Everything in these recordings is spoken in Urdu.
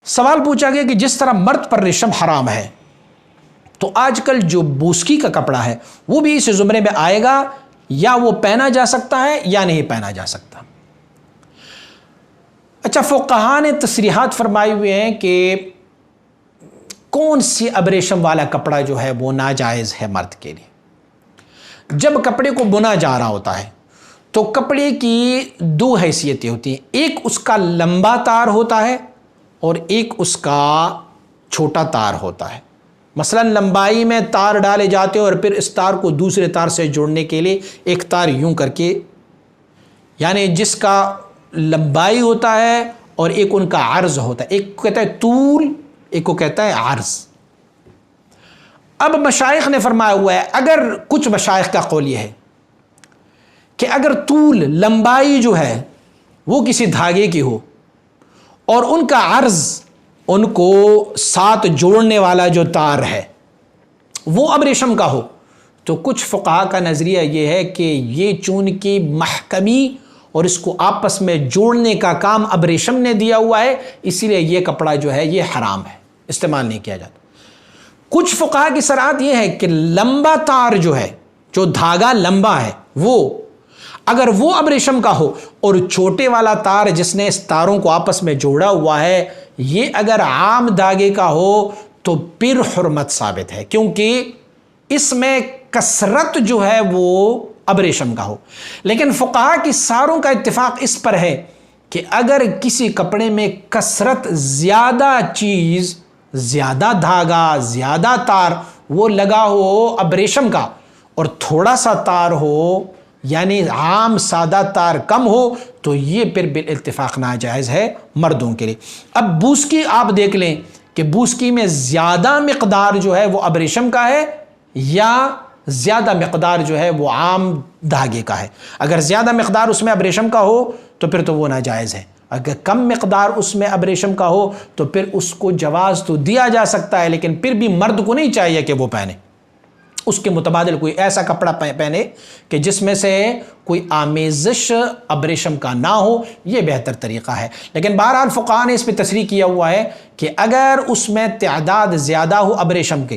سوال پوچھا گیا کہ جس طرح مرد پر ریشم حرام ہے تو آج کل جو بوسکی کا کپڑا ہے وہ بھی اس زمرے میں آئے گا، یا وہ پہنا جا سکتا ہے یا نہیں پہنا جا سکتا؟ اچھا، فقہاء نے تصریحات فرمائے ہوئے ہیں کہ کون سی ابریشم والا کپڑا جو ہے وہ ناجائز ہے مرد کے لیے۔ جب کپڑے کو بنا جا رہا ہوتا ہے تو کپڑے کی دو حیثیتیں ہوتی ہیں، ایک اس کا لمبا تار ہوتا ہے اور ایک اس کا چھوٹا تار ہوتا ہے۔ مثلا لمبائی میں تار ڈالے جاتے ہیں اور پھر اس تار کو دوسرے تار سے جوڑنے کے لیے ایک تار یوں کر کے، یعنی جس کا لمبائی ہوتا ہے اور ایک ان کا عرض ہوتا ہے، ایک کو کہتا ہے طول، ایک کو کہتا ہے عرض۔ اب مشائخ نے فرمایا ہوا ہے، اگر کچھ مشائخ کا قول یہ ہے کہ اگر طول، لمبائی جو ہے وہ کسی دھاگے کی ہو اور ان کا عرض، ان کو ساتھ جوڑنے والا جو تار ہے وہ ابریشم کا ہو، تو کچھ فقہاء کا نظریہ یہ ہے کہ یہ چونکہ محکمی اور اس کو آپس میں جوڑنے کا کام ابریشم نے دیا ہوا ہے، اسی لیے یہ کپڑا جو ہے یہ حرام ہے، استعمال نہیں کیا جاتا۔ کچھ فقہاء کی صراحت یہ ہے کہ لمبا تار جو ہے، جو دھاگا لمبا ہے، وہ اگر وہ ابریشم کا ہو اور چھوٹے والا تار جس نے اس تاروں کو آپس میں جوڑا ہوا ہے یہ اگر عام دھاگے کا ہو تو پھر حرمت ثابت ہے، کیونکہ اس میں کثرت جو ہے وہ ابریشم کا ہو۔ لیکن فقہاء کی ساروں کا اتفاق اس پر ہے کہ اگر کسی کپڑے میں کثرت، زیادہ چیز، زیادہ دھاگا، زیادہ تار وہ لگا ہو ابریشم کا اور تھوڑا سا تار ہو، یعنی عام سادہ تار کم ہو، تو یہ پھر بالاتفاق ناجائز ہے مردوں کے لیے۔ اب بوسکی آپ دیکھ لیں کہ بوسکی میں زیادہ مقدار جو ہے وہ ابریشم کا ہے یا زیادہ مقدار جو ہے وہ عام دھاگے کا ہے۔ اگر زیادہ مقدار اس میں ابریشم کا ہو تو پھر تو وہ ناجائز ہے، اگر کم مقدار اس میں ابریشم کا ہو تو پھر اس کو جواز تو دیا جا سکتا ہے، لیکن پھر بھی مرد کو نہیں چاہیے کہ وہ پہنے، اس کے متبادل کوئی ایسا کپڑا پہنے کہ جس میں سے کوئی آمیزش ابریشم کا نہ ہو، یہ بہتر طریقہ ہے۔ لیکن بہرحال فقہاء نے اس پہ تصریح کیا ہوا ہے کہ اگر اس میں تعداد زیادہ ہو ابریشم کے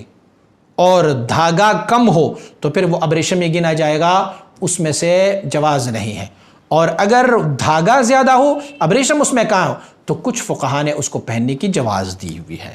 اور دھاگا کم ہو تو پھر وہ ابریشم ہی گنا جائے گا، اس میں سے جواز نہیں ہے۔ اور اگر دھاگا زیادہ ہو، ابریشم اس میں کہاں ہو، تو کچھ فقہاء نے اس کو پہننے کی جواز دی ہوئی ہے۔